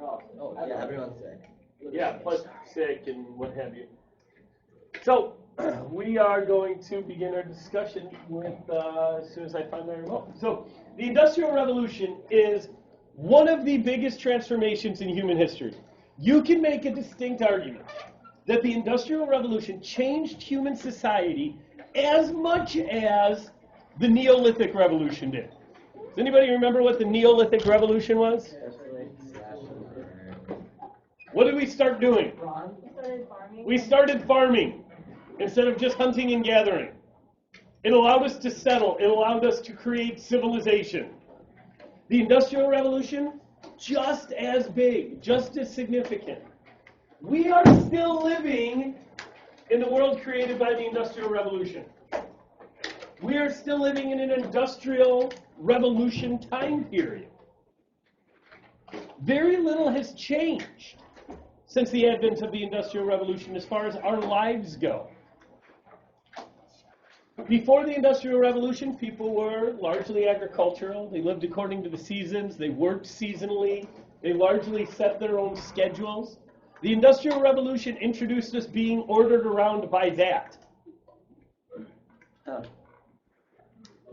Oh, yeah, everyone's sick. Yeah, plus sick and what have you. So, we are going to begin our discussion with, as soon as I find my remote. So, the Industrial Revolution is one of the biggest transformations in human history. You can make a distinct argument that the Industrial Revolution changed human society as much as the Neolithic Revolution did. Does anybody remember what the Neolithic Revolution was? What did we start doing? We started farming instead of just hunting and gathering. It allowed us to settle. It allowed us to create civilization. The Industrial Revolution, just as big, just as significant. We are still living in the world created by the Industrial Revolution. We are still living in an Industrial Revolution time period. Very little has changed since the advent of the Industrial Revolution as far as our lives go. Before the Industrial Revolution, people were largely agricultural. They lived according to the seasons. They worked seasonally. They largely set their own schedules. The Industrial Revolution introduced us being ordered around by that.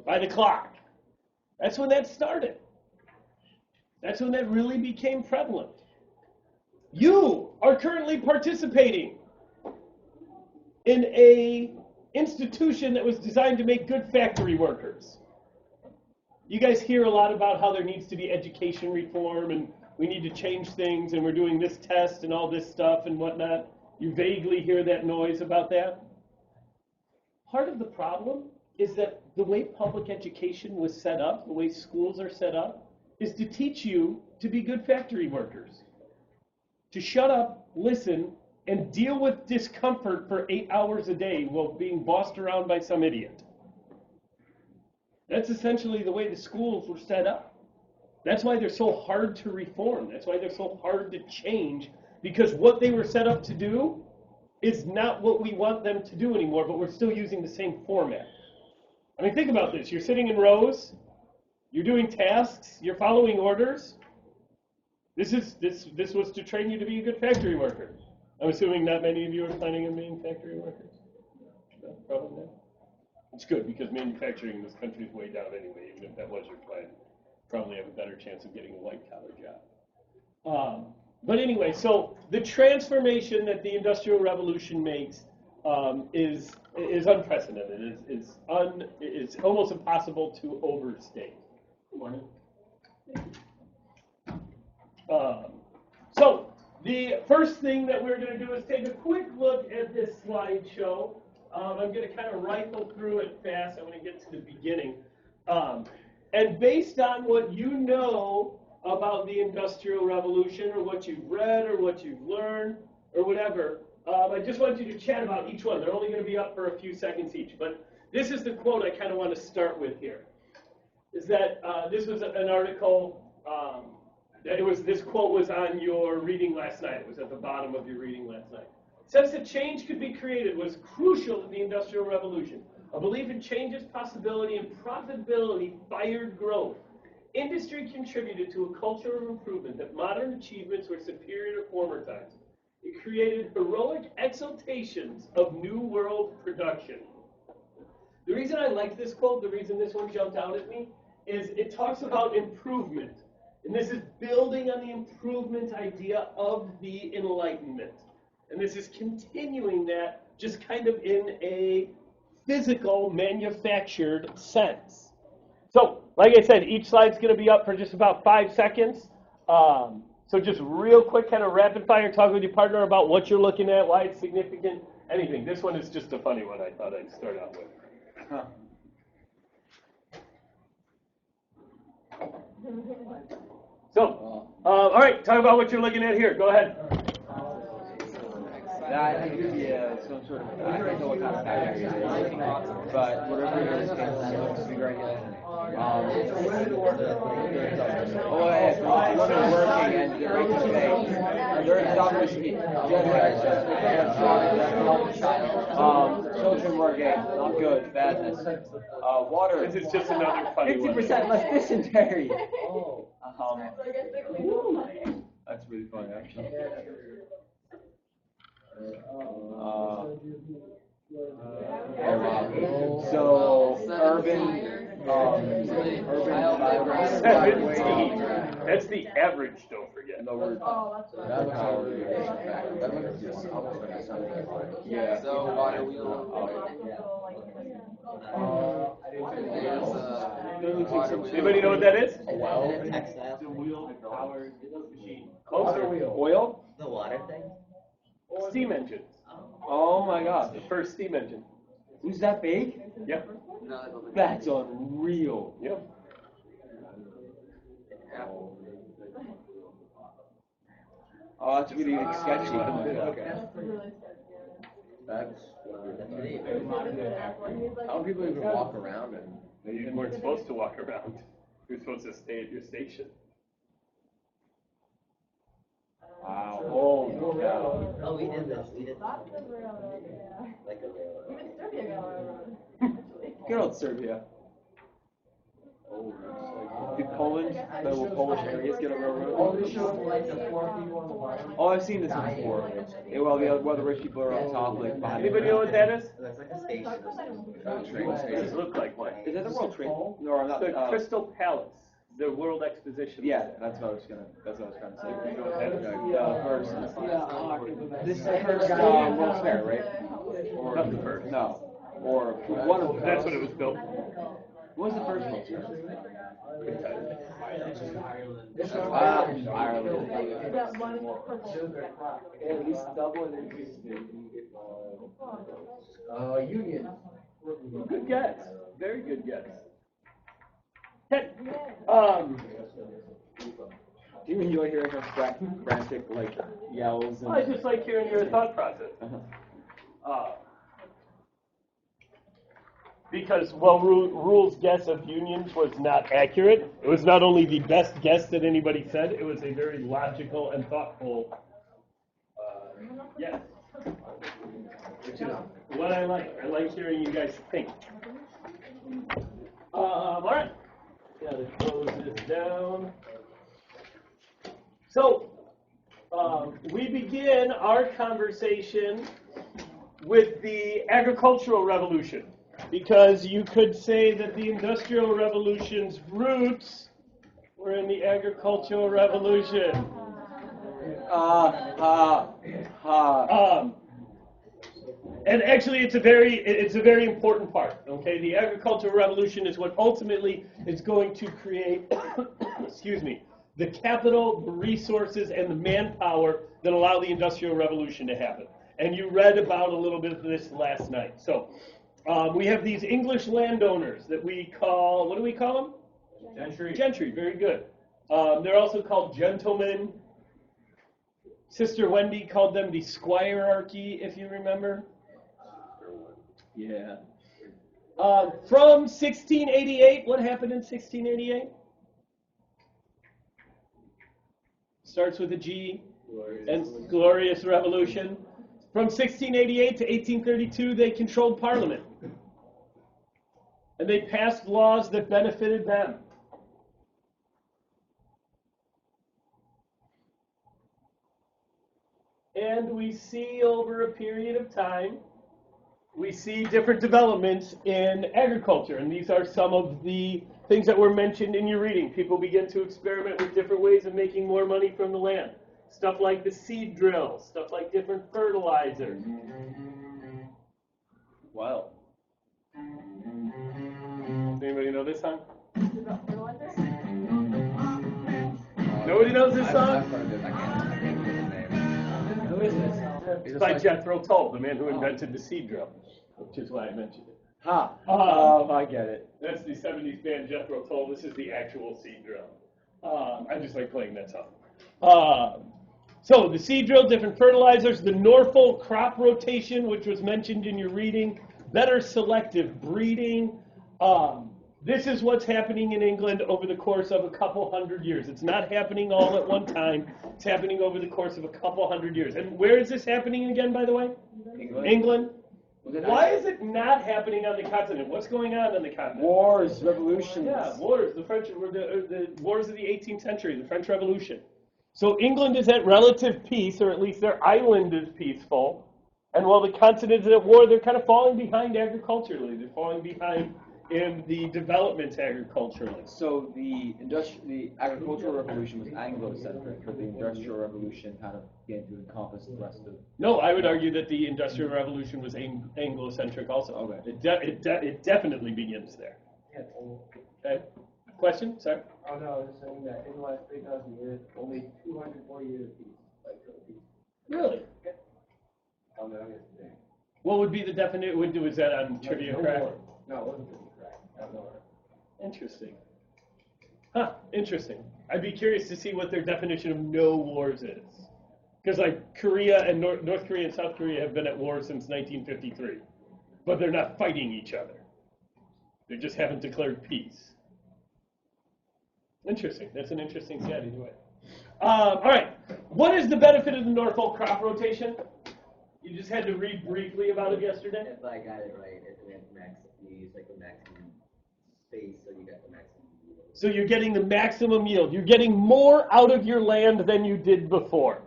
By the clock. That's when that started. That's when that really became prevalent. You are currently participating in an institution that was designed to make good factory workers. You guys hear a lot about how there needs to be education reform and we need to change things and we're doing this test and all this stuff and whatnot. You vaguely hear that noise about that. Part of the problem is that the way public education was set up, the way schools are set up, is to teach you to be good factory workers. To shut up, listen, and deal with discomfort for 8 hours a day while being bossed around by some idiot. That's essentially the way the schools were set up. That's why they're so hard to reform. That's why they're so hard to change, because what they were set up to do is not what we want them to do anymore, but we're still using the same format. I mean, think about this. You're sitting in rows. You're doing tasks. You're following orders. This was to train you to be a good factory worker. I'm assuming not many of you are planning on being factory workers. No, probably not. It's good because manufacturing in this country is way down anyway. Even if that was your plan, probably have a better chance of getting a white-collar job. But anyway, so the transformation that the Industrial Revolution makes is unprecedented. It's almost impossible to overstate. Good morning. So the first thing that we're going to do is take a quick look at this slideshow. I'm going to kind of rifle through it fast. I'm going to get to the beginning. And based on what you know about the Industrial Revolution, or what you've read, or what you've learned, or whatever, I just want you to chat about each one. They're only going to be up for a few seconds each. But this is the quote I kind of want to start with here. Is that this was an article. This quote was on your reading last night. It was at the bottom of your reading last night. Since that change could be created was crucial to the Industrial Revolution. A belief in change's possibility and profitability fired growth. Industry contributed to a culture of improvement that modern achievements were superior to former times. It created heroic exaltations of new world production. The reason I like this quote, the reason this one jumped out at me, is it talks about improvement. And this is building on the improvement idea of the Enlightenment. And this is continuing that just kind of in a physical, manufactured sense. So, like I said, each slide's going to be up for just about 5 seconds. So just real quick, kind of rapid fire, talk with your partner about what you're looking at, why it's significant, anything. This one is just a funny one I thought I'd start out with. So, all right, talk about what you're looking at here. Go ahead. That could be some sort of, I don't know what kind of factory it is, but whatever it is, it looks to be very good. Oh, yeah, so they're working and they're making pay. And they're in doctors children working, not good, badness. Water. This is just another funny 50% less dysentery. That's pretty funny, actually. So urban 17. That's the average, don't forget. Yeah. So water wheel. Anybody know what that is? Textile. Wheel-powered machine. Closer. Oil? The water thing? Steam engines. Oh my God. The first steam engine. Who's that big? Yeah. That's unreal. Yeah. Oh, that's really sketchy. Okay. That's how do people even walk around and You weren't supposed to walk around. You're supposed to stay at your station. Wow. Oh, no. oh, we did this. We did like a railroad. Good old Serbia. Did Poland, the Polish areas get a railroad? they showed like the poor people on the bottom. Oh, I've seen this before. Yeah, well, the rich people are on top, like behind. Anybody know what that is? That's like a station. A train What does station. it look like one? Is that the World Trade? No, I'm not. The Crystal Palace, the World Exposition. Yeah, that's what I was trying to say. You know what that is? This is the first World's Fair, right? Or Not the first. No. Or one of them. That's when it was built. What was the first World's Fair? Ireland. Union. Good guess. Very good guess. Okay. Do you enjoy hearing her frantic like yells and? I just like hearing your thought process. Because, well, Rule's guess of unions was not accurate. It was not only the best guess that anybody said, it was a very logical and thoughtful yes. Which is what I like. I like hearing you guys think. All right. Gotta close this down. So, we begin our conversation with the agricultural revolution, because you could say that the Industrial Revolution's roots were in the agricultural revolution. And actually, it's a very important part. Okay, the agricultural revolution is what ultimately is going to create, excuse me, the capital, the resources, and the manpower that allow the Industrial Revolution to happen. And you read about a little bit of this last night. So we have these English landowners that we call, what do we call them? Gentry. Gentry, very good. They're also called gentlemen. Sister Wendy called them the squirearchy, if you remember. Yeah. From 1688, what happened in 1688? Starts with a G, and Glorious Revolution. From 1688 to 1832, they controlled Parliament. And they passed laws that benefited them. And we see over a period of time, we see different developments in agriculture. And these are some of the things that were mentioned in your reading. People begin to experiment with different ways of making more money from the land. Stuff like the seed drill, stuff like different fertilizers. Wow. Anybody know this song? Nobody knows this song? I've heard of it. I can't remember his name. Who is this? It's by Jethro Tull, the man who invented the seed drill, which is why I mentioned it. I get it. That's the 70s band Jethro Tull. This is the actual seed drill. I just like playing that song. So the seed drill, different fertilizers, the Norfolk crop rotation, which was mentioned in your reading, better selective breeding. This is what's happening in England over the course of a couple hundred years. It's not happening all at one time. It's happening over the course of a couple hundred years. And where is this happening again, by the way? England. Why is it not happening on the continent? What's going on the continent? Wars, revolutions. Yeah, wars. The wars of the 18th century, the French Revolution. So England is at relative peace, or at least their island is peaceful. And while the continent is at war, they're kind of falling behind agriculturally. They're falling behind in the developments agriculturally. So the agricultural revolution was Anglo-centric, but the industrial revolution kind of began to encompass the rest of. No, I would argue that the Industrial Revolution was Anglo-centric also. Okay. It definitely begins there. Okay. Question? Sorry? Oh no, I was just saying that in the last 3,000 years, only 240 years of peace, like total peace. Really? Oh no, I guess the same. What would be the definition? Was that on Trivia no Crack? war. No, it wasn't trivia crack. I don't know. Interesting. Huh, interesting. I'd be curious to see what their definition of no wars is. Because like Korea and North Korea and South Korea have been at war since 1953. But they're not fighting each other. They just haven't declared peace. Interesting. That's an interesting stat either way. All right. What is the benefit of the Norfolk crop rotation? You just had to read briefly about it yesterday. If I got it right, it's you use like the maximum space, so you get the maximum yield. So you're getting the maximum yield. You're getting more out of your land than you did before.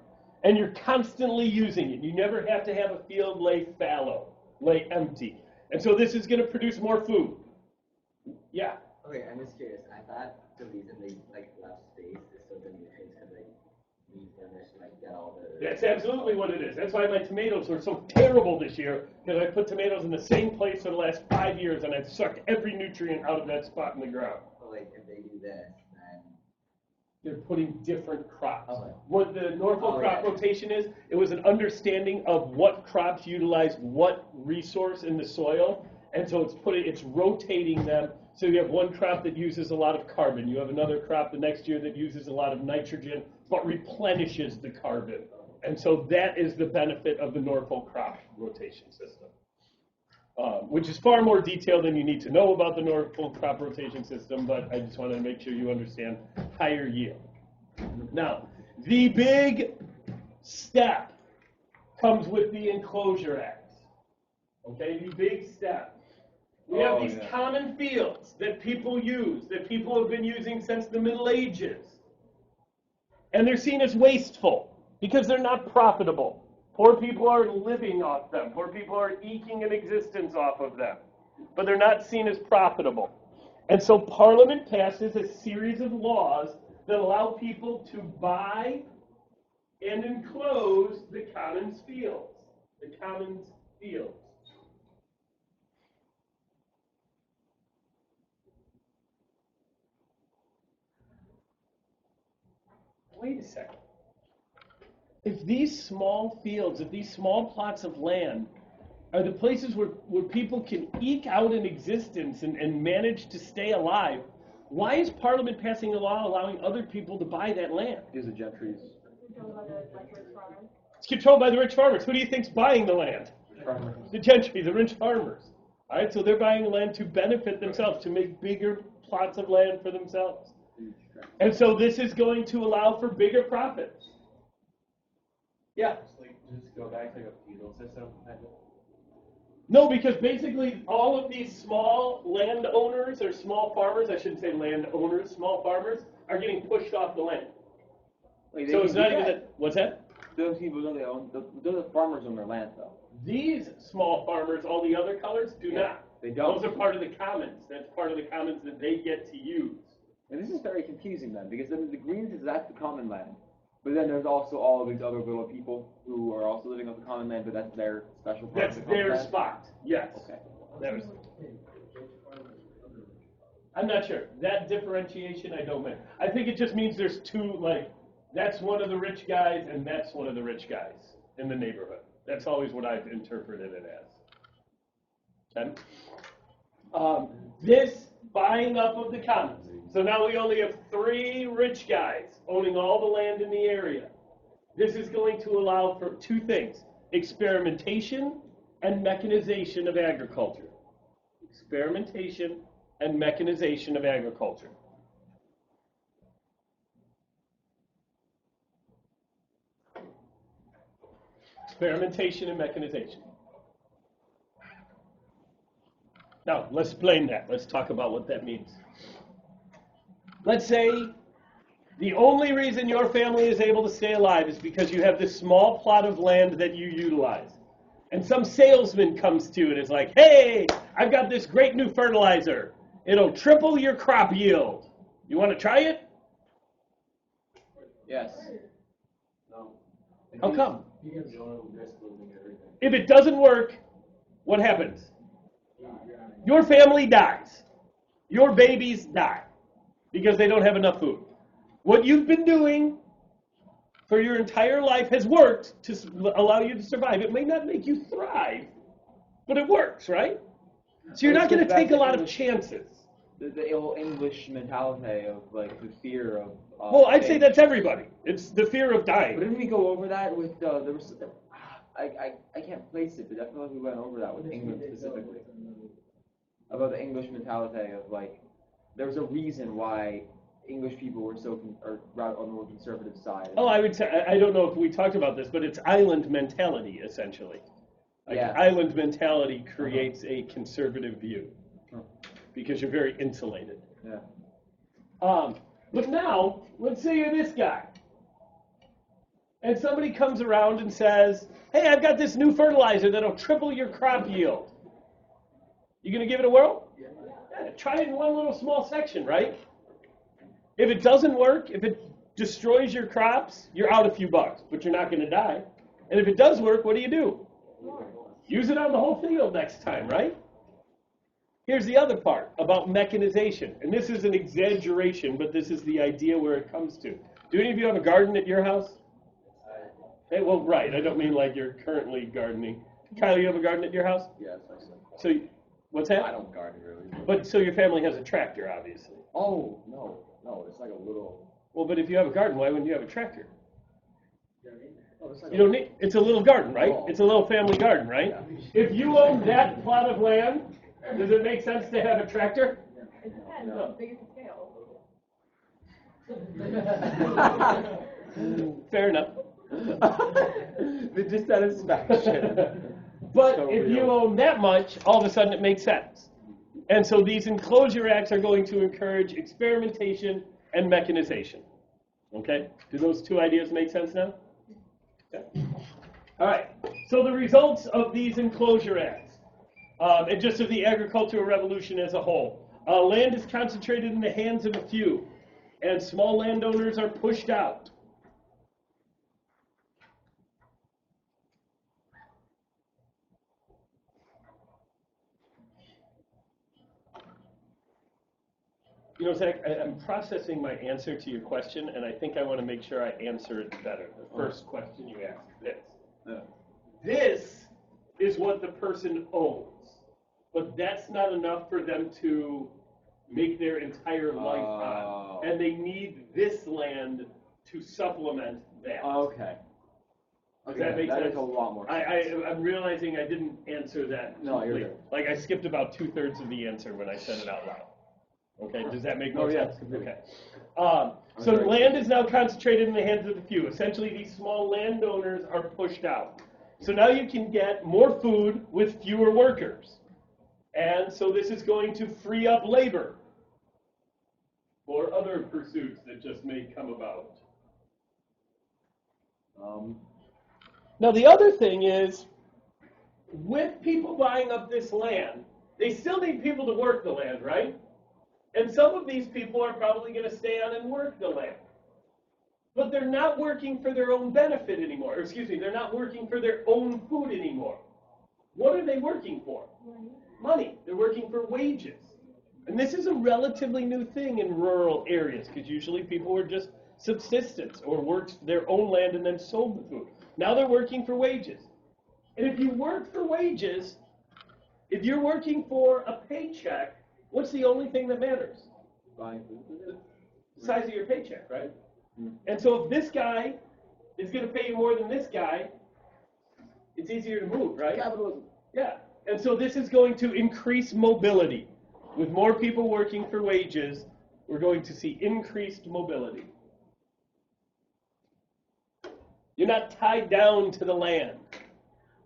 And you're constantly using it. You never have to have a field lay fallow, lay empty. And so this is going to produce more food. Yeah. Okay, I'm just curious. I thought the reason they like left space is so the nutrients could like replenish, like get all the. That's absolutely what it is. That's why my tomatoes were so terrible this year, because I put tomatoes in the same place for the last 5 years, and I've sucked every nutrient out of that spot in the ground. So like if they do this, then They're putting different crops. Okay. What the Norfolk crop yeah. rotation is, it was an understanding of what crops utilize what resource in the soil, and so it's rotating them. So you have one crop that uses a lot of carbon. You have another crop the next year that uses a lot of nitrogen, but replenishes the carbon. And so that is the benefit of the Norfolk crop rotation system, which is far more detailed than you need to know about the Norfolk crop rotation system, but I just wanted to make sure you understand higher yield. Now, the big step comes with the Enclosure Act. Okay, the big step. We have these common fields that people use, that people have been using since the Middle Ages. And they're seen as wasteful because they're not profitable. Poor people are living off them. Poor people are eking an existence off of them. But they're not seen as profitable. And so Parliament passes a series of laws that allow people to buy and enclose the commons fields. The commons fields. Wait a second. If these small fields, if these small plots of land are the places where people can eke out an existence and manage to stay alive, why is Parliament passing a law allowing other people to buy that land? Because the gentry's. It's controlled by the rich farmers. Who do you think's buying the land? Farmers. The gentry, the rich farmers. All right, so they're buying land to benefit themselves, to make bigger plots of land for themselves. And so this is going to allow for bigger profits. Yeah. Just go back to like a feudal system. No, because basically all of these small landowners or small farmers, I shouldn't say landowners, small farmers, are getting pushed off the land. Wait, So it's not even that, what's that? Those people don't own. Those are farmers on their land, though. These small farmers, all the other colors, do not. They don't. Those are part of the commons. That's part of the commons that they get to use. And this is very confusing then, because then the greens is that's the common land, but then there's also all of these other little people who are also living on the common land, but that's their special part. That's of the common their land. spot. Yes. Okay. I'm not sure. That differentiation, I don't know. I think it just means there's two, like, that's one of the rich guys and that's one of the rich guys in the neighborhood. That's always what I've interpreted it as. Okay? This buying up of the commons. So now we only have 3 rich guys owning all the land in the area. This is going to allow for 2 things: experimentation and mechanization of agriculture. Experimentation and mechanization of agriculture. Experimentation and mechanization. Now, let's explain that. Let's talk about what that means. Let's say The only reason your family is able to stay alive is because you have this small plot of land that you utilize. And some salesman comes to you and is like, hey, I've got this great new fertilizer. It'll triple your crop yield. You want to try it? Yes. No. How come? Because you don't risk losing everything. If it doesn't work, what happens? Your family dies. Your babies die because they don't have enough food. What you've been doing for your entire life has worked to allow you to survive. It may not make you thrive, but it works, right? So you're not going to take a lot of chances. The whole English mentality of like the fear of. Well, I'd say that's everybody. It's the fear of But dying. didn't we go over that with there was I can't place it, but definitely we went over that with England specifically about the English mentality of like there was a reason why English people were so or on the more conservative side. Oh, I would say I don't know if we talked about this, but it's island mentality essentially. Like Yeah. island mentality creates a conservative view because you're very insulated. Yeah. But now, let's say you're this guy. And somebody comes around and says, hey, I've got this new fertilizer that'll triple your crop yield. You going to give it a whirl? Yeah, try it in one little small section, right? If it doesn't work, if it destroys your crops, you're out a few bucks, but you're not going to die. And if it does work, what do? Use it on the whole field next time, right? Here's the other part about mechanization. And this is an exaggeration, but this is the idea where it comes to. Do any of you have a garden at your house? Hey, well, right. I don't mean like you're currently gardening. Kyle, you have a garden at your house? Yes, I see. So, what's that? I don't garden really. But so your family has a tractor, obviously. Oh, no, it's like a little. Well, but if you have a garden, why wouldn't you have a tractor? Oh, it's like You don't need. It's a little garden, right? Oh. It's a little family garden, right? If you own that plot of land, does it make sense to have a tractor? It depends on big scale. Fair enough. The dissatisfaction. But So if real. you own that much, all of a sudden it makes sense. And so these enclosure acts are going to encourage experimentation and mechanization. Okay? Do those two ideas make sense now? Okay. All right. So the results of these enclosure acts, and just of the agricultural revolution as a whole, land is concentrated in the hands of a few, and small landowners are pushed out. You know, Zach, I'm processing my answer to your question, and I think I want to make sure I answer it better. The first question you asked, this. This is what the person owns, but that's not enough for them to make their entire life on, and they need this land to supplement that. Okay. Does that make sense? That is a lot more sense. I'm realizing I didn't answer that No, you're completely. good. Like I skipped about 2/3 of the answer when I said it out loud. Okay, does that make more Oh, yeah, sense? completely. Okay. So very land is now concentrated in the hands of the few. Essentially, these small landowners are pushed out. So now you can get more food with fewer workers. And so this is going to free up labor for other pursuits that just may come about. Now the other thing is, with people buying up this land, they still need people to work the land, right? And some of these people are probably going to stay on and work the land. But they're not working for their own benefit anymore. Or excuse me, they're not working for their own food anymore. What are they working for? Money. They're working for wages. And this is a relatively new thing in rural areas, because usually people were just subsistence or worked their own land and then sold the food. Now they're working for wages. And if you work for wages, if you're working for a paycheck, what's the only thing that matters? Buying food. The size of your paycheck, right? And so if this guy is going to pay you more than this guy, it's easier to move, right? Capitalism. Yeah. And so this is going to increase mobility. With more people working for wages, we're going to see increased mobility. You're not tied down to the land.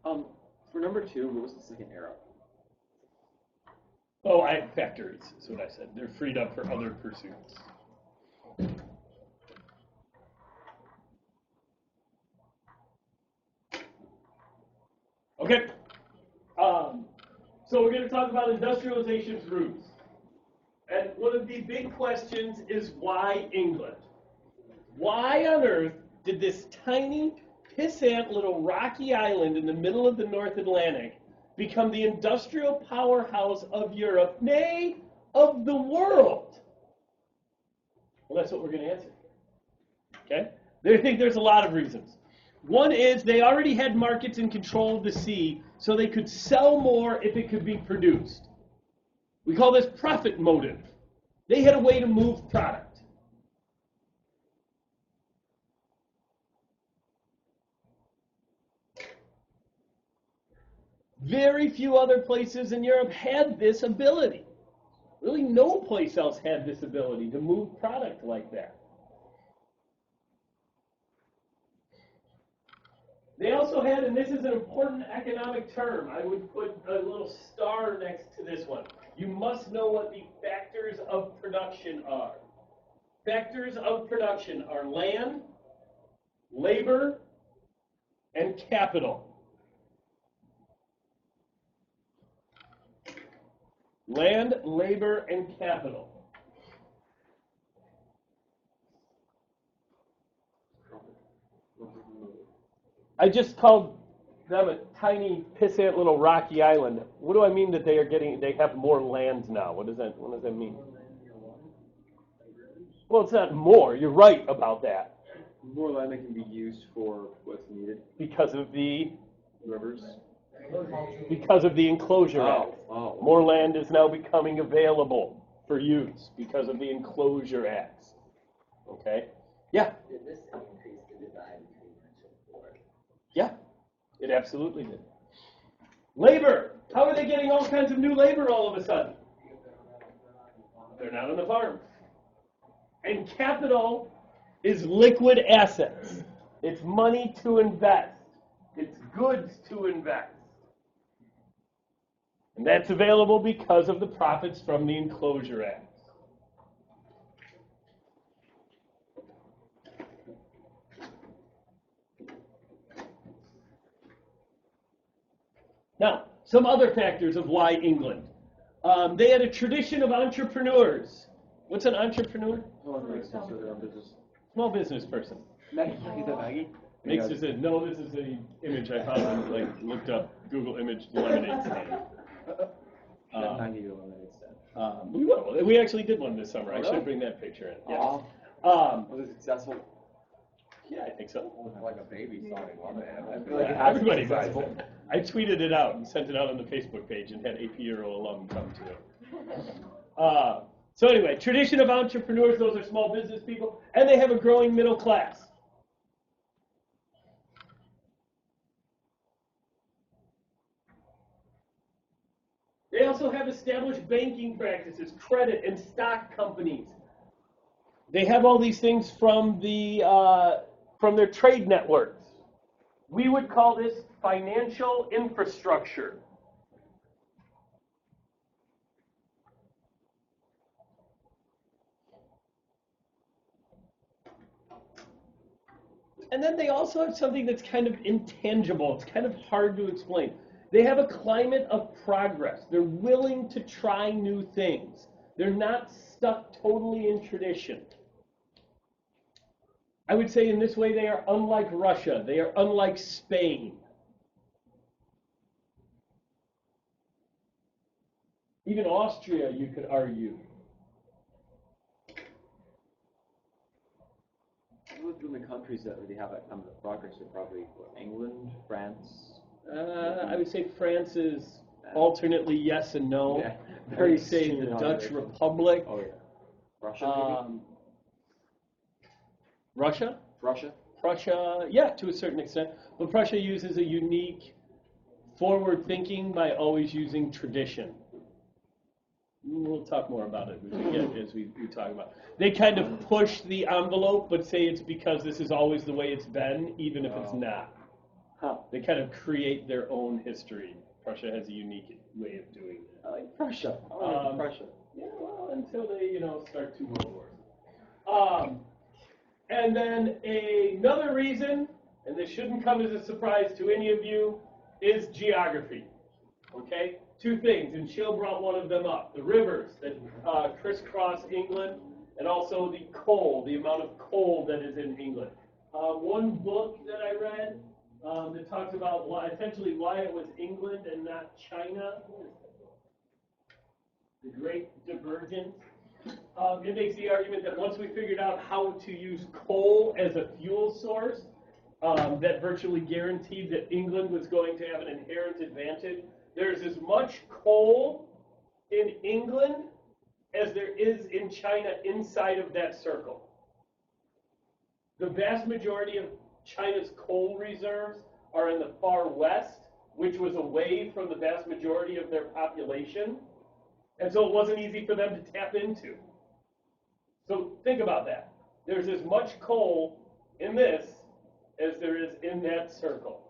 For number 2, what was the second arrow? Oh, factories is what I said. They're freed up for other pursuits. Okay. So we're going to talk about industrialization's roots. And one of the big questions is why England? Why on earth did this tiny, pissant little rocky island in the middle of the North Atlantic become the industrial powerhouse of Europe, nay, of the world? Well, that's what we're going to answer. Okay? They think there's a lot of reasons. One is they already had markets in control of the sea, so they could sell more if it could be produced. We call this profit motive. They had a way to move product. Very few other places in Europe had this ability. Really, no place else had this ability to move product like that. They also had, and this is an important economic term, I would put a little star next to this one. You must know what the factors of production are. Factors of production are land, labor, and capital. Land, labor, and capital. I just called them a tiny, pissant little rocky island. What do I mean that they have more land now? What does that mean? Well, it's not more. You're right about that. More land that can be used for what's needed. Because of the Rivers. Because of the Enclosure Act. Oh. More land is now becoming available for use because of the Enclosure Acts. Okay? Yeah? Did this increase the divide between rich and poor? Yeah, it absolutely did. Labor. How are they getting all kinds of new labor all of a sudden? They're not on the farm. And capital is liquid assets. It's money to invest. It's goods to invest. And that's available because of the profits from the Enclosure Act. Now, some other factors of why England. They had a tradition of entrepreneurs. What's an entrepreneur? Small business person. Maggie? Makes us say, no, this is an image I found when I looked up Google image lemonade stand. We will. We actually did one this summer. I should bring that picture in. Yeah. Was it successful? Yeah, I think so. Like a baby starting lemonade. I feel Yeah, like it has everybody been buys successful. it. I tweeted it out and sent it out on the Facebook page and had AP Euro alum come to it. So anyway, tradition of entrepreneurs, those are small business people, and they have a growing middle class. They also have established banking practices, credit, and stock companies. They have all these things from their trade networks. We would call this financial infrastructure. And then they also have something that's kind of intangible. It's kind of hard to explain. They have a climate of progress. They're willing to try new things. They're not stuck totally in tradition. I would say in this way they are unlike Russia. They are unlike Spain. Even Austria, you could argue. In the countries that really have that kind of progress are probably England, France. I would say France is alternately yes and no. Yeah. I would say the Dutch Republic. Oh yeah. Russia maybe? Russia? Russia? Prussia, yeah, to a certain extent. But Prussia uses a unique forward thinking by always using tradition. We'll talk more about it as we talk about it. They kind of push the envelope, but say it's because this is always the way it's been, even if it's not. Huh. They kind of create their own history. Prussia has a unique way of doing that. I like Prussia. Prussia. Yeah, well, until they, start 2 world wars. And then another reason, and this shouldn't come as a surprise to any of you, is geography. Okay? Two things, and Shill brought one of them up. The rivers that crisscross England, and also the coal, the amount of coal that is in England. One book that I read that talks about essentially why it was England and not China. The Great Divergence. It makes the argument that once we figured out how to use coal as a fuel source, that virtually guaranteed that England was going to have an inherent advantage. There's as much coal in England as there is in China inside of that circle. The vast majority of China's coal reserves are in the far west, which was away from the vast majority of their population. And so it wasn't easy for them to tap into. So think about that. There's as much coal in this as there is in that circle.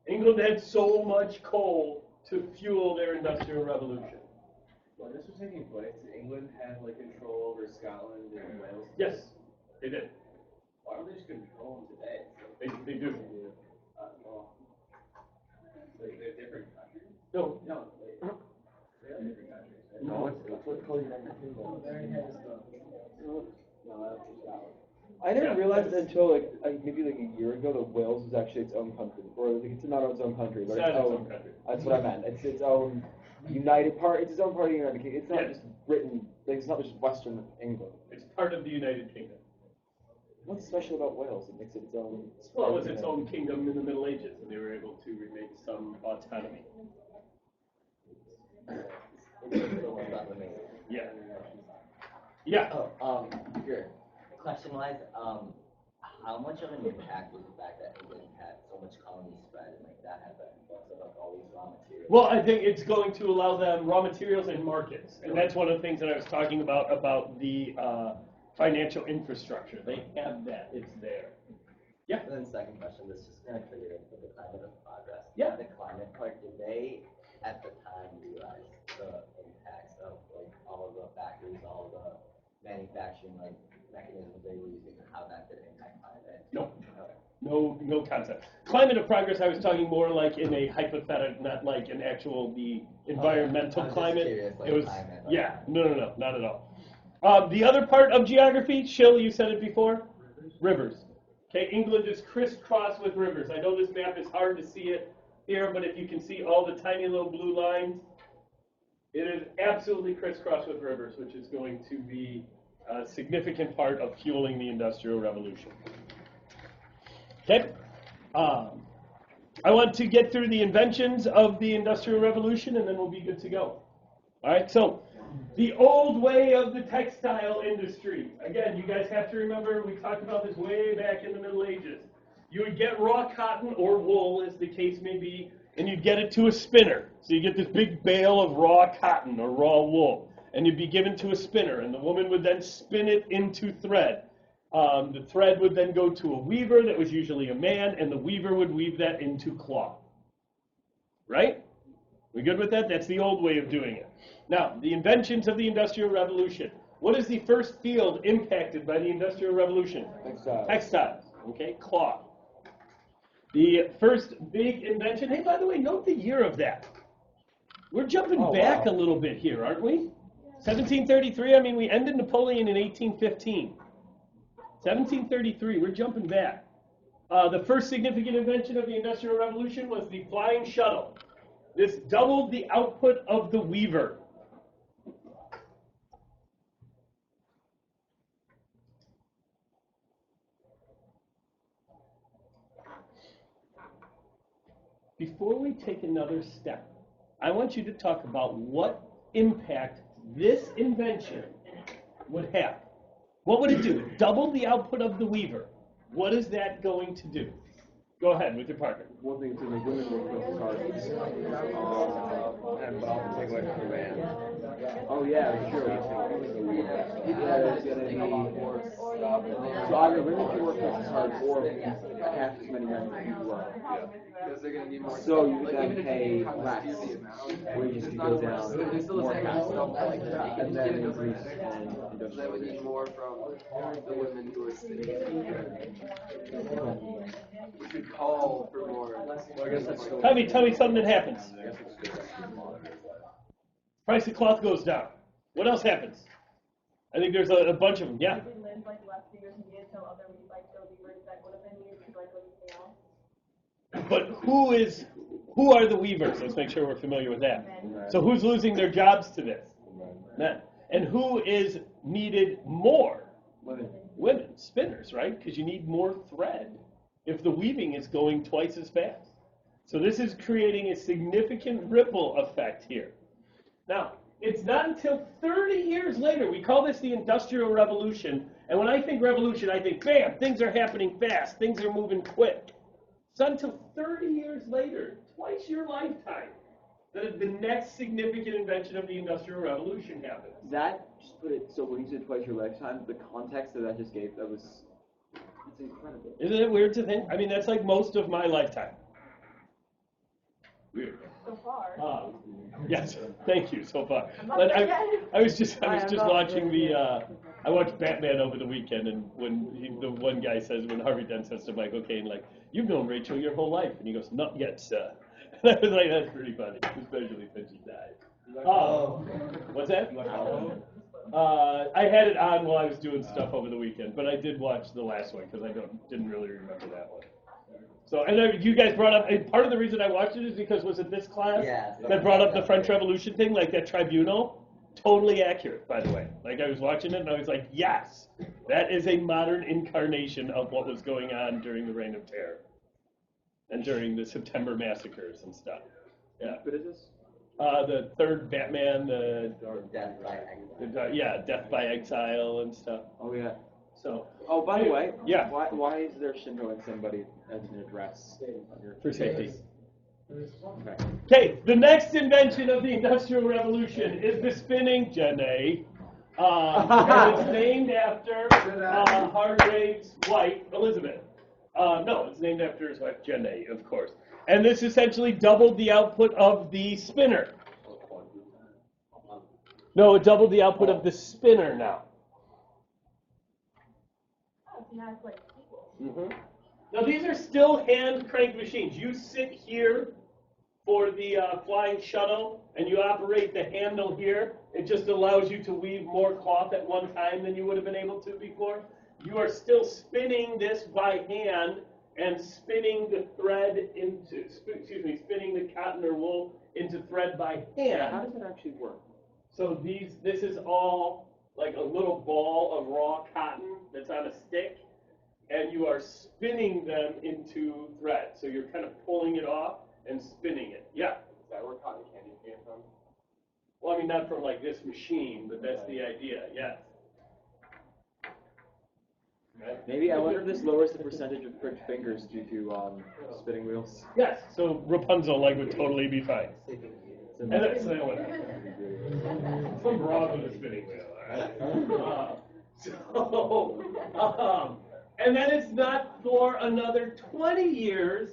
England had so much coal to fuel their industrial revolution. When this was taking place, England had like control over Scotland and Wales. Yes, they did. Why don't they just control them today? They do. Well, they're different countries. No. No, they are different countries. Right? No, it's what's called United Kingdom. No, that's just Scotland. I never realized until maybe like a year ago that Wales was actually its own country, or like it's not its own country, but It's its not its own. own country. That's what I meant. It's its own united part. It's its own part of the United Kingdom. It's not Yeah. just Britain. Like it's not just Western England. It's part of the United Kingdom. What's special about Wales? It makes it its own. Well, it was its own kingdom in the Middle Ages, and they were able to remain some autonomy. Yeah. Yeah. Oh, here. Question-wise, how much of an impact was the fact that England had so much colony spread and like that had the influx of like all these raw materials? Well, I think it's going to allow them raw materials and markets, and that's one of the things that I was talking about the financial infrastructure. They have that; it's there. Yeah. And then second question, this just kind of triggered into the climate of progress. Yeah. The climate part, did they at the time realize the impacts of like all of the factories, all of the manufacturing like mechanisms they were using, and how that could impact climate? No. Okay. No concept. Climate of progress, I was talking more like in a hypothetical, not like an actual, the environmental I was just climate. curious, like it was, climate, yeah, no, not at all. The other part of geography, Shill, you said it before? Rivers. Okay, England is crisscrossed with rivers. I know this map is hard to see it here, but if you can see all the tiny little blue lines, it is absolutely crisscrossed with rivers, which is going to be a significant part of fueling the Industrial Revolution. Okay. I want to get through the inventions of the Industrial Revolution, and then we'll be good to go. All right, so the old way of the textile industry. Again, you guys have to remember, we talked about this way back in the Middle Ages. You would get raw cotton or wool, as the case may be, and you'd get it to a spinner. So you get this big bale of raw cotton or raw wool, and you'd be given to a spinner, and the woman would then spin it into thread. The thread would then go to a weaver that was usually a man, and the weaver would weave that into cloth. Right? We good with that? That's the old way of doing it. Now, the inventions of the Industrial Revolution. What is the first field impacted by the Industrial Revolution? Textiles. Textiles. Okay, cloth. The first big invention. Hey, by the way, note the year of that. We're jumping back a little bit here, aren't we? 1733. I mean, we ended Napoleon in 1815. 1733. We're jumping back. The first significant invention of the Industrial Revolution was the flying shuttle. This doubled the output of the weaver. Before we take another step, I want you to talk about what impact this invention would have. What would it do? It doubled the output of the weaver. What is that going to do? Go ahead with your partner. One thing to make women work just as hard. But also take away from the man. Oh yeah, sure. So either women can work just as hard or half as many men as well. Because they're going to need more. So you would then pay less. Wages could go down. More taxes. And then increase on So they would need more from the women who are sitting. We should call for more. Well, I guess that's still. Tell me something that happens. I guess it's still Price of cloth goes down. What else happens? I think there's a bunch of them. Yeah. Did limbs like less fingers needed, so other like the weavers that would have been used to like anything else? But who are the weavers? Let's make sure we're familiar with that. So who's losing their jobs to this? Men. And who is needed more? Women, spinners, right? Because you need more thread if the weaving is going twice as fast. So this is creating a significant ripple effect here. Now, it's not until 30 years later, we call this the Industrial Revolution, and when I think revolution, I think, bam, things are happening fast, things are moving quick. It's not until 30 years later, twice your lifetime, that the next significant invention of the Industrial Revolution happened. That just put it. So when you said twice your lifetime, the context that just gave, that's incredible. Isn't it weird to think? I mean, that's like most of my lifetime. Weird. So far. Yes, thank you so far. But I was just watching I watched Batman over the weekend, and when the one guy says, when Harvey Dent says to Michael Caine, like, "You've known Rachel your whole life," and he goes, "Not yet, sir." And I was like, that's pretty funny, especially since she died. What's that? I had it on while I was doing stuff over the weekend, but I did watch the last one because I didn't really remember that one. So, and then you guys brought up, and part of the reason I watched it is because, was it this class that brought up the French Revolution thing, like that tribunal? Totally accurate, by the way. Like, I was watching it and I was like, yes, that is a modern incarnation of what was going on during the Reign of Terror and during the September massacres and stuff. Yeah. What is this? The third Batman, Death by exile. Death by Exile and stuff. Oh yeah. So. Oh, by the way. Yeah. Why is there Shinto in somebody as an address? For safety. Okay. Okay, the next invention of the Industrial Revolution is the spinning jenny. And it's named after Hargrave's wife, Elizabeth. No, it's named after his wife, Jenny, of course. And this essentially doubled the output of the spinner. No, it doubled the output of the spinner now. Oh, so now it's like equal. Mm-hmm. Now, these are still hand-cranked machines. You sit here for the flying shuttle, and you operate the handle here. It just allows you to weave more cloth at one time than you would have been able to before. You are still spinning this by hand and spinning the thread into, spinning the cotton or wool into thread by hand. Yeah, how does that actually work? So this is all like a little ball of raw cotton that's on a stick, and you are spinning them into thread. So you're kind of pulling it off and spinning it. Yeah. Is that where cotton candy came from? Well, I mean, not from like this machine, but that's the idea. Yes. Maybe I wonder if this lowers the percentage of pricked fingers due to spinning wheels. Yes. So Rapunzel would totally be fine. And that's that one. Some broad with a spinning wheel. All right. And then it's not for another 20 years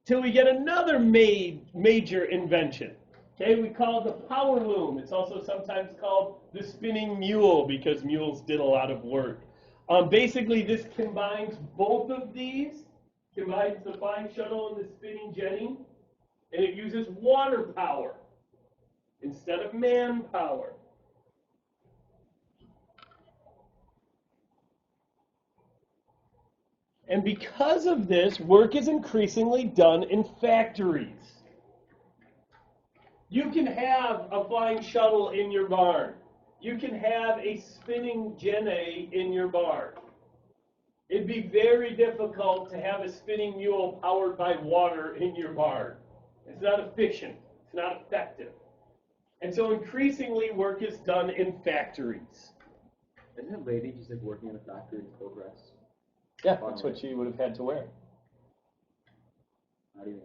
till we get another major invention. Okay, we call it the power loom. It's also sometimes called the spinning mule because mules did a lot of work. Basically, this combines both of these, combines the flying shuttle and the spinning jenny, and it uses water power instead of manpower. And because of this, work is increasingly done in factories. You can have a flying shuttle in your barn. You can have a spinning jenny in your barn. It'd be very difficult to have a spinning mule powered by water in your barn. It's not efficient. It's not effective. And so increasingly work is done in factories. Isn't a lady just like working in a factory in full dress? Yeah, that's what she would have had to wear. How do you?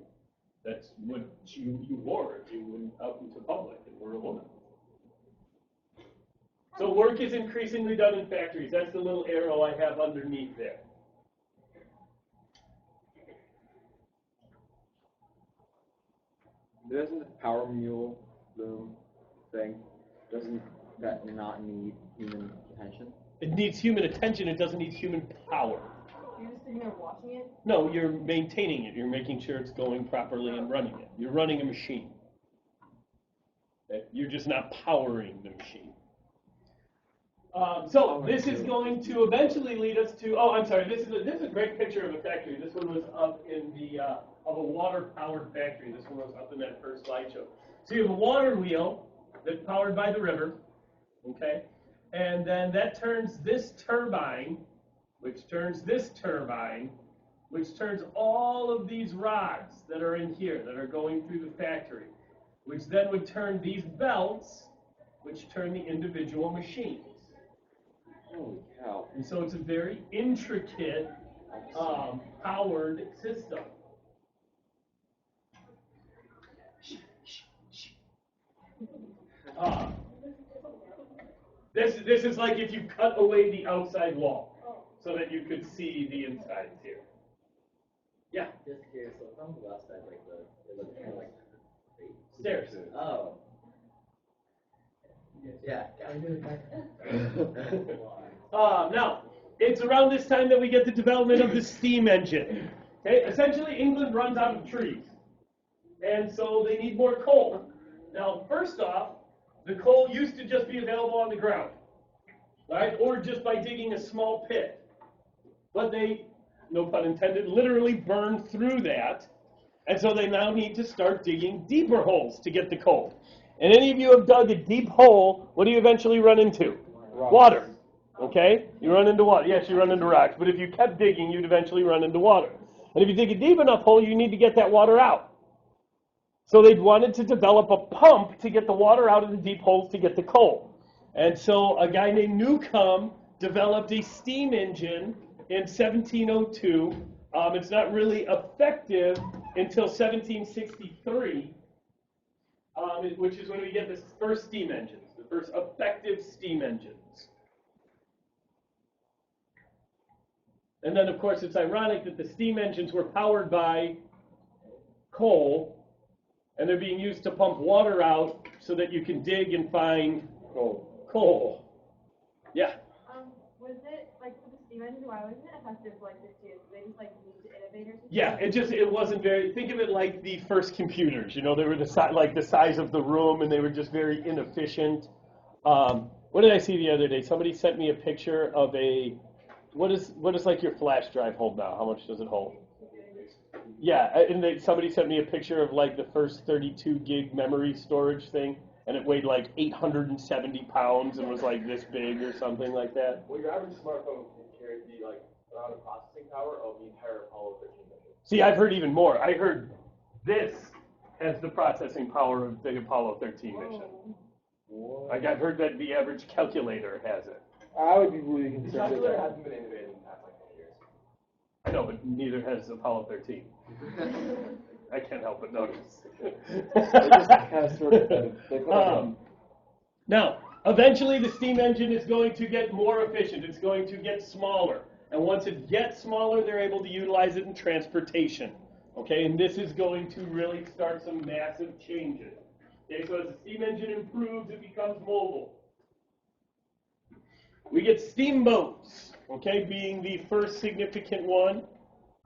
That's what you wore if you went out into public and were a woman. So work is increasingly done in factories. That's the little arrow I have underneath there. Doesn't the power mule loom thing, doesn't that not need human attention? It needs human attention. It doesn't need human power. Used sitting there watching it? No, you're maintaining it. You're making sure it's going properly and running it. You're running a machine. Okay? You're just not powering the machine. So this is going to eventually lead us to. Oh, I'm sorry. This is a great picture of a factory. This one was up in the of a water-powered factory. This one was up in that first slideshow. So you have a water wheel that's powered by the river, okay, and then that turns this turbine, which turns this turbine, which turns all of these rods that are in here that are going through the factory, which then would turn these belts, which turn the individual machines. Holy cow. And so it's a very intricate, powered system. This is like if you cut away the outside wall so that you could see the insides here. Yeah. Just curious, so from the left side, like it looks kind of like Stairs. Oh. Yeah. Now, it's around this time that we get the development of the steam engine. Okay, essentially England runs out of trees, and so they need more coal. Now, first off, the coal used to just be available on the ground, right, or just by digging a small pit. But they, no pun intended, literally burned through that, and so they now need to start digging deeper holes to get the coal. And any of you have dug a deep hole, what do you eventually run into? Rocks. Water. Okay? You run into water. Yes, you run into rocks, but if you kept digging, you'd eventually run into water. And if you dig a deep enough hole, you need to get that water out. So they wanted to develop a pump to get the water out of the deep holes to get the coal. And so a guy named Newcomb developed a steam engine in 1702. It's not really effective until 1763, which is when we get the first steam engines, the first effective steam engines. And then, of course, it's ironic that the steam engines were powered by coal, and they're being used to pump water out so that you can dig and find coal. Yeah. Was it, like, for the steam engine, why wasn't it effective for, like, 6 years? They just, like, need to innovate or something? Yeah, it wasn't very, think of it like the first computers, you know, they were the size of the room, and they were just very inefficient. What did I see the other day? Somebody sent me a picture of what is like your flash drive hold now? How much does it hold? Yeah, and somebody sent me a picture of like the first 32 gig memory storage thing, and it weighed like 870 pounds and was like this big or something like that. Well, your average smartphone can carry the amount of processing power of the entire Apollo 13 mission. See, I've heard even more. I heard this has the processing power of the Apollo 13 mission. Like I've heard that the average calculator has it. I would be really The concerned with calculator that. hasn't been innovated in the past 20 years. I know, but neither has Apollo 13. I can't help but notice. They just kind of sort of they put it Now, eventually the steam engine is going to get more efficient. It's going to get smaller. And once it gets smaller, they're able to utilize it in transportation. Okay, and this is going to really start some massive changes. Okay, so as the steam engine improves, it becomes mobile. We get steamboats, okay, being the first significant one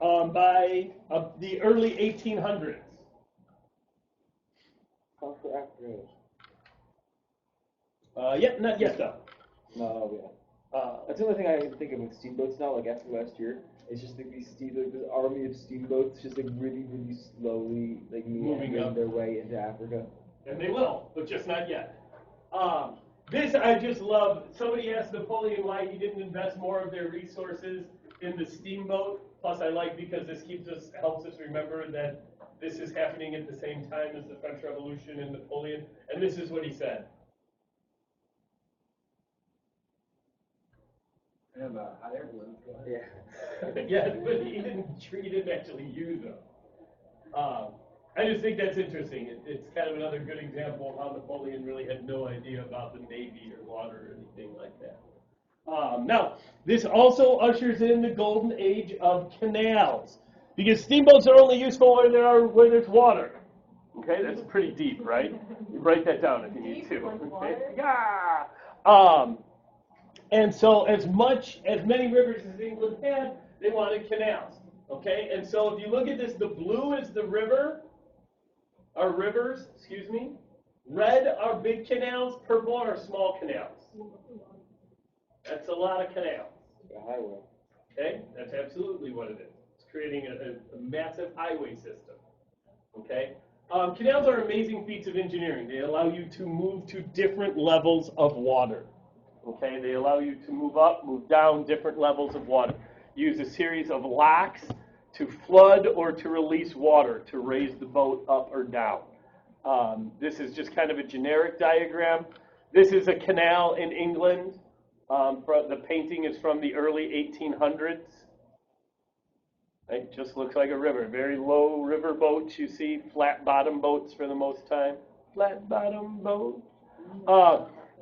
by the early 1800s. Call for Africa. Yeah, not yet though. No, yeah. That's the only thing I can think of with steamboats now, like after last year. It's just like this army of steamboats just like really, really slowly like Moving up their way into Africa. And they will, but just not yet. This I just love. Somebody asked Napoleon why he didn't invest more of their resources in the steamboat. Plus, I like because this helps us remember that this is happening at the same time as the French Revolution and Napoleon. And this is what he said. And hot air balloons. Yeah. Yeah, but he didn't actually use them. I just think that's interesting. It's kind of another good example of how Napoleon really had no idea about the Navy or water or anything like that. Now, this also ushers in the golden age of canals, because steamboats are only useful where there's water. Okay, that's pretty deep, right? You write that down if you need to. Okay? Yeah. And so, as many rivers as England had, They wanted canals. Okay, and so if you look at this, the blue is the river, our rivers, excuse me. Red are big canals, purple are small canals. That's a lot of canals. The highway. Okay, that's absolutely what it is. It's creating a massive highway system. Okay, canals are amazing feats of engineering. They allow you to move to different levels of water. Okay, they allow you to move up, move down, different levels of water. Use a series of locks to flood or to release water to raise the boat up or down. This is just kind of a generic diagram. This is a canal in England. The painting is from the early 1800s. It just looks like a river. Very low river boats you see, flat bottom boats for the most time. Flat bottom boats.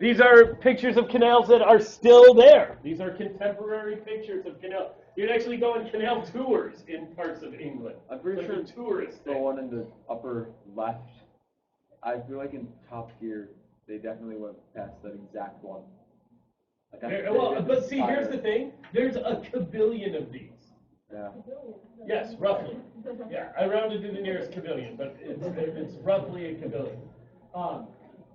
These are pictures of canals that are still there. These are contemporary pictures of canals. You can actually go on canal tours in parts of England. I'm pretty sure tourist the one in the upper left, I feel like in Top Gear, they definitely went past that exact one. Like But see, here's the thing. There's a kabillion of these. Yeah. Yes, roughly. Yeah, I rounded to the nearest kabillion, but it's roughly a kabillion.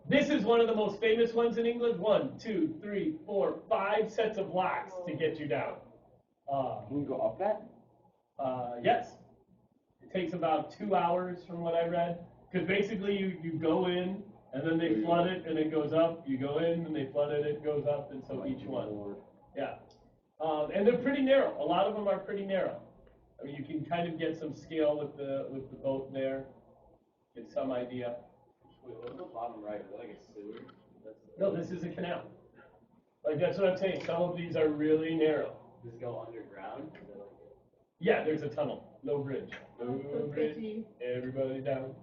This is one of the most famous ones in England. 1, 2, 3, 4, 5 sets of locks to get you down. Can you go up that? Yes. It takes about 2 hours from what I read. Because basically you go in, and then they flood it, and it goes up. You go in, and they flood it, it goes up, and so each one. Yeah. And they're pretty narrow. A lot of them are pretty narrow. I mean, you can kind of get some scale with the boat there. Get some idea. Wait, what's the bottom right? Is that like a sewer? No, this is a canal. Like, that's what I'm saying. Some of these are really narrow. Does it go underground? Yeah, there's a tunnel. No bridge. No bridge. Everybody down.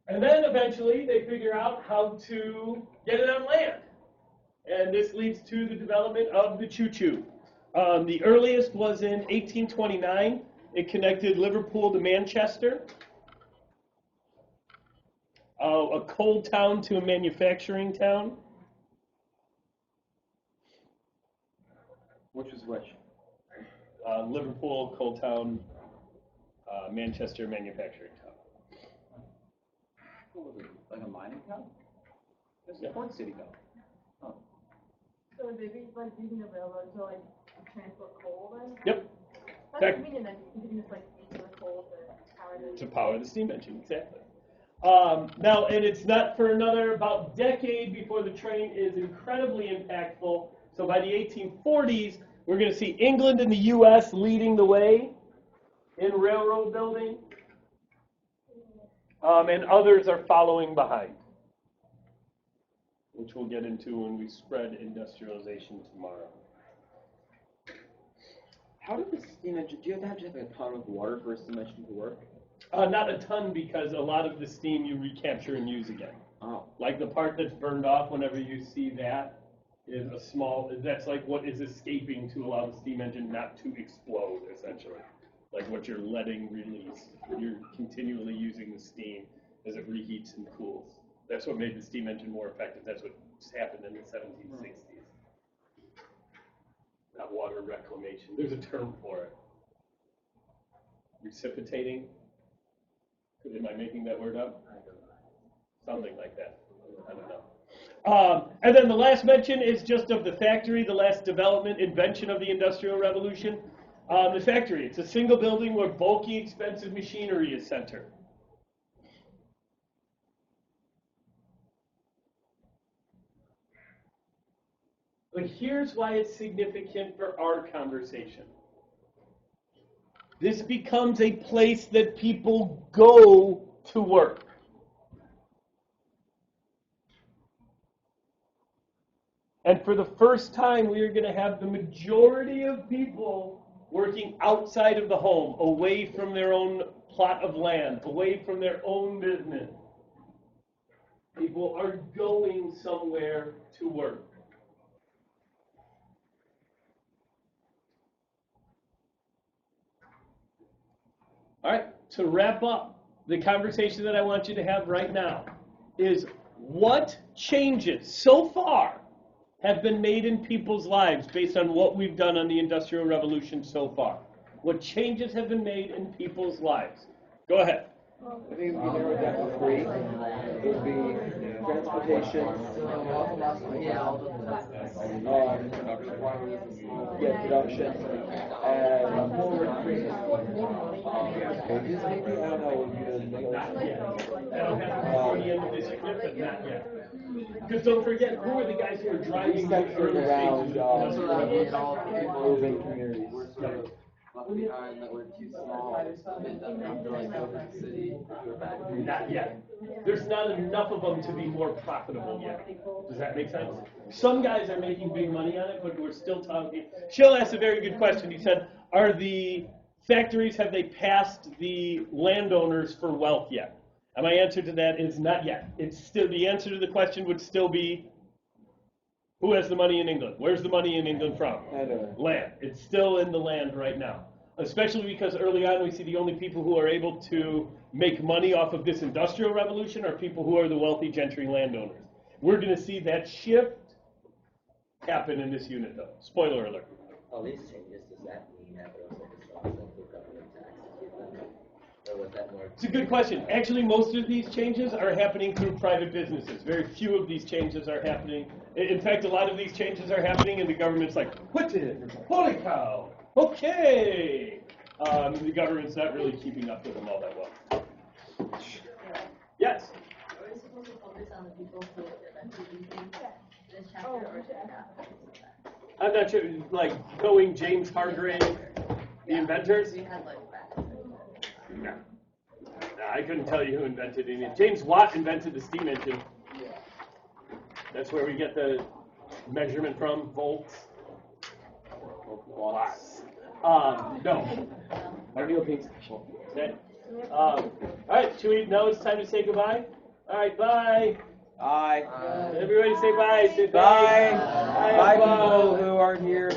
And then eventually they figure out how to get it on land. And this leads to the development of the choo-choo. The earliest was in 1829. It connected Liverpool to Manchester. A coal town to a manufacturing town. Which is which? Liverpool, coal town, Manchester, manufacturing town. What was it? Like a mining town? It's a port city though. Oh. So would they be like using the railroad to like transport coal then? Yep. That's convenient then. You can just like use the coal To power the steam engine, exactly. Now, and it's not for another about decade before the train is incredibly impactful. So by the 1840s, we're going to see England and the U.S. leading the way in railroad building, and others are following behind, which we'll get into when we spread industrialization tomorrow. How did the steam engine, do you have to have a ton of water for a steam engine to work? Not a ton, because a lot of the steam you recapture and use again. Oh. Like the part that's burned off whenever you see that is a small, that's like what is escaping to allow the steam engine not to explode, essentially. Like what you're letting release. You're continually using the steam as it reheats and cools. That's what made the steam engine more effective. That's what happened in the 1760s. Not water reclamation. There's a term for it. Precipitating. Am I making that word up? Something like that. I don't know. And then the last mention is just of the factory, the last development, invention of the Industrial Revolution. The factory, it's a single building where bulky, expensive machinery is centered. But here's why it's significant for our conversation. This becomes a place that people go to work. And for the first time, we are going to have the majority of people working outside of the home, away from their own plot of land, away from their own business. People are going somewhere to work. All right, to wrap up, the conversation that I want you to have right now is what changes so far have been made in people's lives based on what we've done on the Industrial Revolution so far? What changes have been made in people's lives? Go ahead. I think it would be narrowed down to three. It would be transportation, production, and wages maybe? I don't know. That'll happen before the end of this year, but not yet. Because don't forget, who are the guys who are driving the early around stages of the Industrial all Revolution? urban communities. Left behind that we're too small, so they don't have to like go to the city to a factory. Not yet. There's not enough of them to be more profitable yet. Does that make sense? Some guys are making big money on it, but we're still talking. Shill asked a very good question. He said, are the factories, have they passed the landowners for wealth yet? And my answer to that is not yet. It's still, the answer to the question would still be, who has the money in England? Where's the money in England from? Land. It's still in the land right now. Especially because early on we see the only people who are able to make money off of this industrial revolution are people who are the wealthy gentry landowners. We're going to see that shift happen in this unit though. Spoiler alert. All these changes, does that mean that there was like a strong central government tax to keep them? Or was that more? It's a good question. Actually, most of these changes are happening through private businesses. Very few of these changes are happening. In fact, a lot of these changes are happening and the government's like, what is? Holy cow. Okay. The government's not really keeping up with them all that well. Yes? Are we supposed to focus on the people who invented these things this chapter, or should I not? I'm not sure, like knowing James Hargrave, the inventors? We had like facts. No. I couldn't tell you who invented any. James Watt invented the steam engine. That's where we get the measurement from, volts. Watts. No. Okay. All right, should we, now it's time to say goodbye? All right, bye. Bye. Everybody say bye. Say Bye. bye. Bye, people who aren't here.